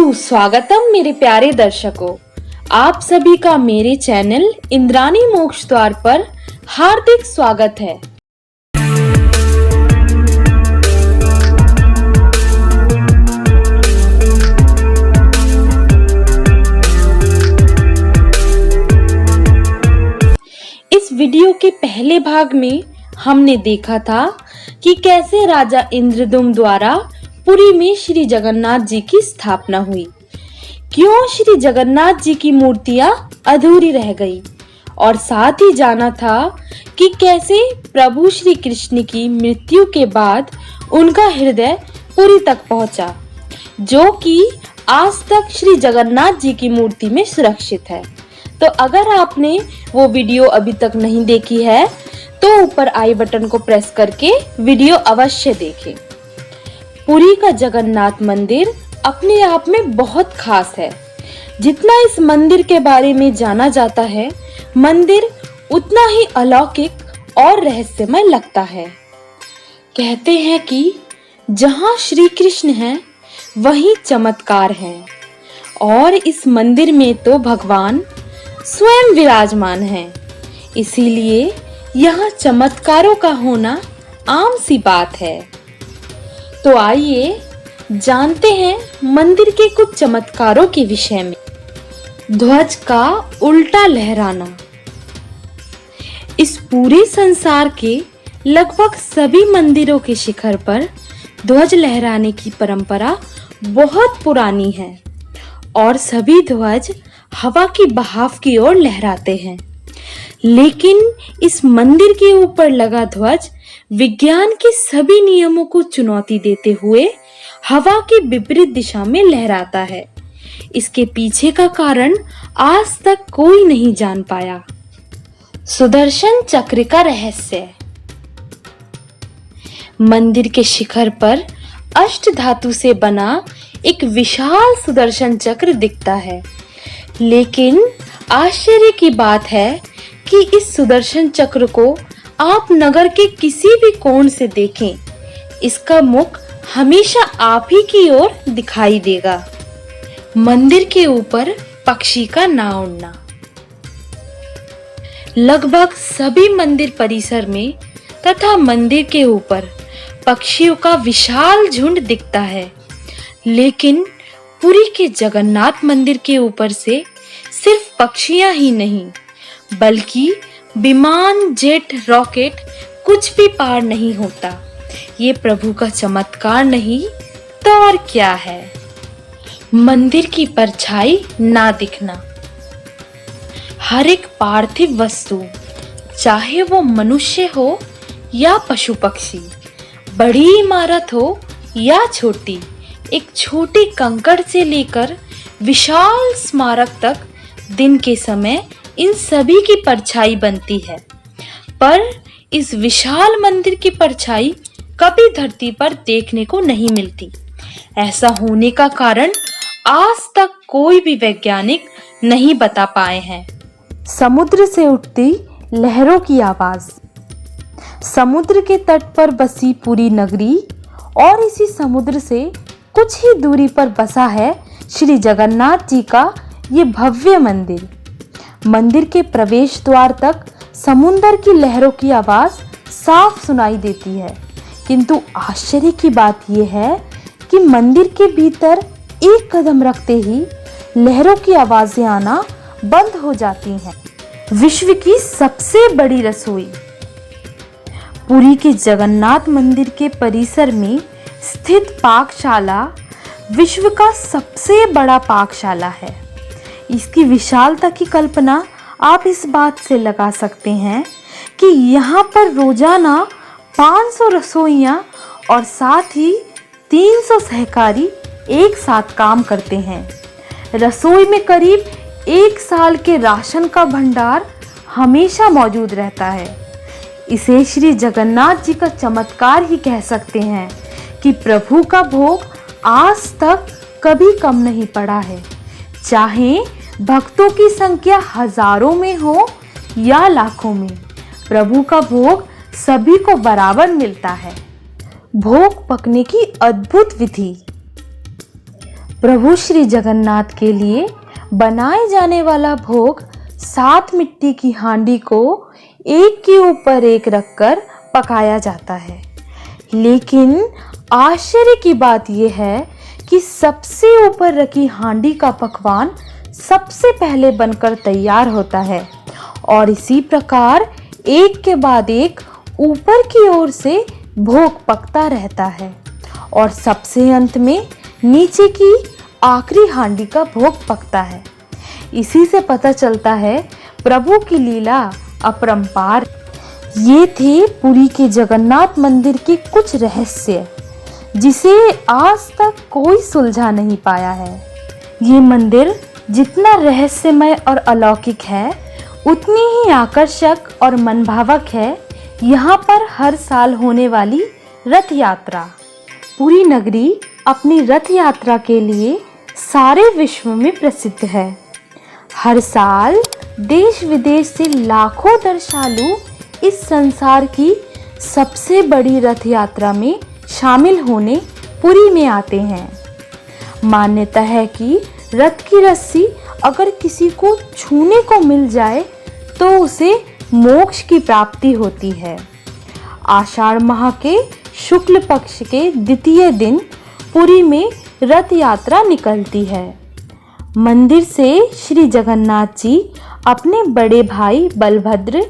सुस्वागतम मेरे प्यारे दर्शकों, आप सभी का मेरे चैनल इंद्राणी मोक्ष द्वार पर हार्दिक स्वागत है। इस वीडियो के पहले भाग में हमने देखा था कि कैसे राजा इंद्रद्युम्न द्वारा पुरी में श्री जगन्नाथ जी की स्थापना हुई, क्यों श्री जगन्नाथ जी की मूर्तियां अधूरी रह गई, और साथ ही जाना था कि कैसे प्रभु श्री कृष्ण की मृत्यु के बाद उनका हृदय पुरी तक पहुंचा, जो कि आज तक श्री जगन्नाथ जी की मूर्ति में सुरक्षित है। तो अगर आपने वो वीडियो अभी तक नहीं देखी है तो ऊपर आई बटन को प्रेस करके वीडियो अवश्य देखें। पुरी का जगन्नाथ मंदिर अपने आप में बहुत खास है। जितना इस मंदिर के बारे में जाना जाता है, मंदिर उतना ही अलौकिक और रहस्यमय लगता है। कहते हैं कि जहाँ श्री कृष्ण हैं, वहीं चमत्कार है, और इस मंदिर में तो भगवान स्वयं विराजमान हैं। इसीलिए यहाँ चमत्कारों का होना आम सी बात है। तो आइए जानते हैं मंदिर के कुछ चमत्कारों के विषय में। ध्वज का उल्टा लहराना। इस पूरे संसार के लगभग सभी मंदिरों के शिखर पर ध्वज लहराने की परंपरा बहुत पुरानी है, और सभी ध्वज हवा की बहाव की ओर लहराते हैं। लेकिन इस मंदिर के ऊपर लगा ध्वज विज्ञान के सभी नियमों को चुनौती देते हुए हवा की विपरीत दिशा में लहराता है। इसके पीछे का कारण आज तक कोई नहीं जान पाया। सुदर्शन चक्र का रहस्य। मंदिर के शिखर पर अष्ट धातु से बना एक विशाल सुदर्शन चक्र दिखता है, लेकिन आश्चर्य की बात है कि इस सुदर्शन चक्र को आप नगर के किसी भी कोण से देखें, इसका मुख हमेशा आप ही की ओर दिखाई देगा। मंदिर के ऊपर पक्षी का ना उड़ना। लगभग सभी मंदिर परिसर में तथा मंदिर के ऊपर पक्षियों का विशाल झुंड दिखता है, लेकिन पुरी के जगन्नाथ मंदिर के ऊपर से सिर्फ पक्षियां ही नहीं, बल्कि विमान, जेट, रॉकेट कुछ भी पार नहीं होता। ये प्रभु का चमत्कार नहीं तो और क्या है। मंदिर की परछाई ना दिखना। हर एक पार्थिव वस्तु, चाहे वो मनुष्य हो या पशु पक्षी, बड़ी इमारत हो या छोटी, एक छोटी कंकड़ से लेकर विशाल स्मारक तक, दिन के समय इन सभी की परछाई बनती है। पर इस विशाल मंदिर की परछाई कभी धरती पर देखने को नहीं मिलती। ऐसा होने का कारण आज तक कोई भी वैज्ञानिक नहीं बता पाए हैं। समुद्र से उठती लहरों की आवाज। समुद्र के तट पर बसी पूरी नगरी, और इसी समुद्र से कुछ ही दूरी पर बसा है श्री जगन्नाथ जी का ये भव्य मंदिर। मंदिर के प्रवेश द्वार तक समुद्र की लहरों की आवाज साफ सुनाई देती है, किंतु आश्चर्य की बात यह है कि मंदिर के भीतर एक कदम रखते ही लहरों की आवाजें आना बंद हो जाती हैं। विश्व की सबसे बड़ी रसोई। पुरी के जगन्नाथ मंदिर के परिसर में स्थित पाकशाला विश्व का सबसे बड़ा पाकशाला है। इसकी विशालता की कल्पना आप इस बात से लगा सकते हैं कि यहाँ पर रोजाना 500 रसोइयाँ और साथ ही 300 सहकारी एक साथ काम करते हैं। रसोई में करीब 1 साल के राशन का भंडार हमेशा मौजूद रहता है। इसे श्री जगन्नाथ जी का चमत्कार ही कह सकते हैं कि प्रभु का भोग आज तक कभी कम नहीं पड़ा है। चाहे भक्तों की संख्या हजारों में हो या लाखों में, प्रभु का भोग सभी को बराबर मिलता है। भोग पकने की अद्भुत विधि। प्रभु श्री जगन्नाथ के लिए बनाए जाने वाला भोग 7 मिट्टी की हांडी को एक के ऊपर एक रखकर पकाया जाता है। लेकिन आश्चर्य की बात यह है कि सबसे ऊपर रखी हांडी का पकवान सबसे पहले बनकर तैयार होता है और इसी प्रकार एक के बाद एक ऊपर की ओर से भोग पकता रहता है और सबसे अंत में नीचे की आखिरी हांडी का भोग पकता है। इसी से पता चलता है प्रभु की लीला अपरंपार। ये थे पुरी के जगन्नाथ मंदिर के कुछ रहस्य जिसे आज तक कोई सुलझा नहीं पाया है। ये मंदिर जितना रहस्यमय और अलौकिक है उतनी ही आकर्षक और मनभावक है यहाँ पर हर साल होने वाली रथ यात्रा। पुरी नगरी अपनी रथ यात्रा के लिए सारे विश्व में प्रसिद्ध है। हर साल देश विदेश से लाखों दर्शनालु इस संसार की सबसे बड़ी रथ यात्रा में शामिल होने पुरी में आते हैं। मान्यता है कि रथ की रस्सी अगर किसी को छूने को मिल जाए तो उसे मोक्ष की प्राप्ति होती है। आषाढ़ माह के शुक्ल पक्ष के द्वितीय दिन पुरी में रथ यात्रा निकलती है। मंदिर से श्री जगन्नाथ जी अपने बड़े भाई बलभद्र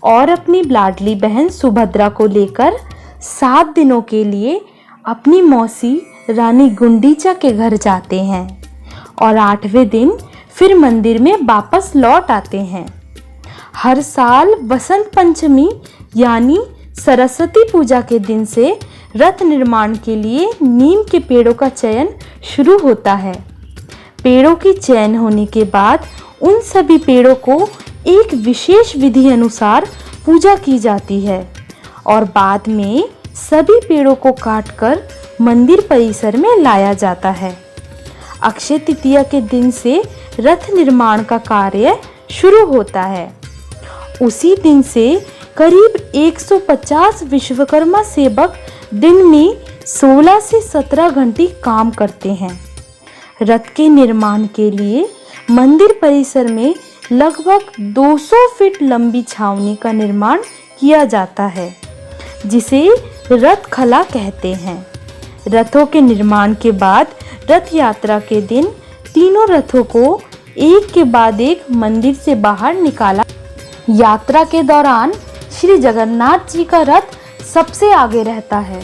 और अपनी लाडली बहन सुभद्रा को लेकर 7 दिनों के लिए अपनी मौसी रानी गुंडीचा के घर जाते हैं और 8वें दिन फिर मंदिर में वापस लौट आते हैं। हर साल वसंत पंचमी यानी सरस्वती पूजा के दिन से रथ निर्माण के लिए नीम के पेड़ों का चयन शुरू होता है। पेड़ों की चयन होने के बाद उन सभी पेड़ों को एक विशेष विधि अनुसार पूजा की जाती है और बाद में सभी पेड़ों को काटकर मंदिर परिसर में लाया जाता है। अक्षय तृतीया के दिन से रथ निर्माण का कार्य शुरू होता है। उसी दिन से करीब 150 विश्वकर्मा सेवक दिन में 16 से 17 घंटे काम करते हैं। रथ के निर्माण के लिए मंदिर परिसर में लगभग 200 फीट लंबी छावनी का निर्माण किया जाता है जिसे रथ खला कहते हैं। रथों के निर्माण के बाद रथ यात्रा के दिन तीनों रथों को एक के बाद एक मंदिर से बाहर निकाला। यात्रा के दौरान श्री जगन्नाथ जी का रथ सबसे आगे रहता है।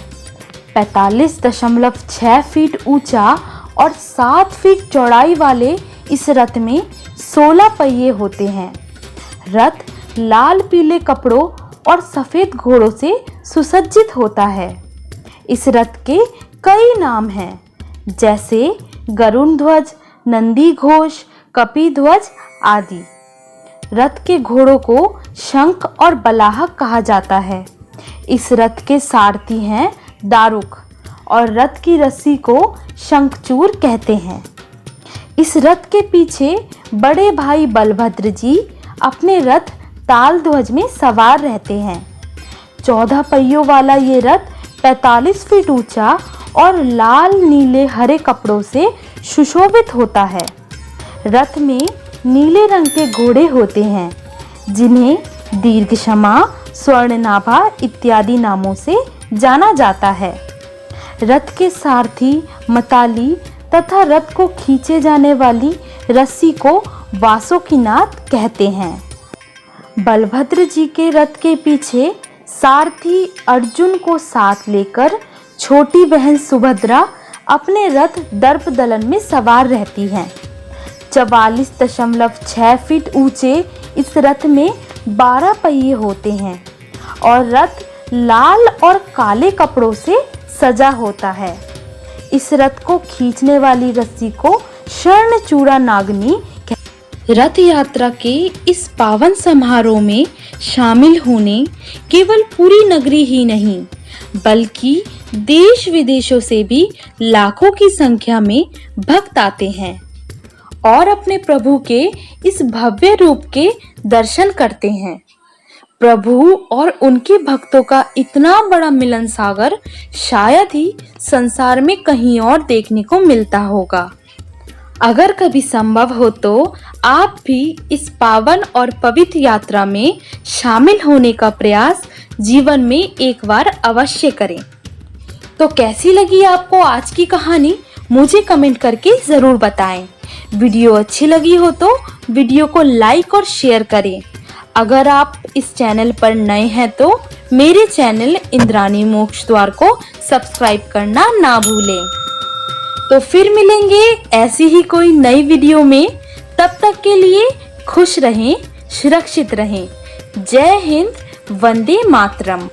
45.6 फीट ऊंचा और 7 फीट चौड़ाई वाले इस रथ में 16 पहिए होते हैं। रथ लाल पीले कपड़ों और सफेद घोड़ों से सुसज्जित होता है। इस रथ के कई नाम हैं जैसे गरुण ध्वज, नंदी घोष, कपि ध्वज आदि। रथ के घोड़ों को शंख और बलाहक कहा जाता है। इस रथ के सारथी हैं दारुक और रथ की रस्सी को शंखचूर कहते हैं। इस रथ के पीछे बड़े भाई बलभद्र जी अपने रथ ताल ध्वज में सवार रहते हैं। 14 पहियों वाला ये रथ 45 फीट ऊंचा और लाल नीले हरे कपड़ों से सुशोभित होता है। रथ में नीले रंग के घोड़े होते हैं जिन्हें दीर्घशमा, स्वर्णनाभा इत्यादि नामों से जाना जाता है। रथ के सारथी मताली तथा रथ को खींचे जाने वाली रस्सी को वासुकीनाथ कहते हैं। बलभद्र जी के रथ के पीछे सारथी अर्जुन को साथ लेकर छोटी बहन सुभद्रा अपने रथ दर्प दलन में सवार रहती हैं। 44.6 फीट ऊंचे इस रथ में 12 पहिए होते हैं और रथ लाल और काले कपड़ों से सजा होता है। इस रथ को खींचने वाली रस्सी को स्वर्णचूड़ा नागनी। रथ यात्रा के इस पावन समारोह में शामिल होने केवल पुरी नगरी ही नहीं बल्कि देश विदेशों से भी लाखों की संख्या में भक्त आते हैं और अपने प्रभु के इस भव्य रूप के दर्शन करते हैं। प्रभु और उनके भक्तों का इतना बड़ा मिलन सागर शायद ही संसार में कहीं और देखने को मिलता होगा। अगर कभी संभव हो तो आप भी इस पावन और पवित्र यात्रा में शामिल होने का प्रयास जीवन में एक बार अवश्य करें। तो कैसी लगी आपको आज की कहानी, मुझे कमेंट करके जरूर बताएं। वीडियो अच्छी लगी हो तो वीडियो को लाइक और शेयर करें। अगर आप इस चैनल पर नए हैं तो मेरे चैनल इंद्राणी मोक्ष द्वार को सब्सक्राइब करना ना भूलें। तो फिर मिलेंगे ऐसी ही कोई नई वीडियो में। तब तक के लिए खुश रहें, सुरक्षित रहें। जय हिंद, वंदे मातरम।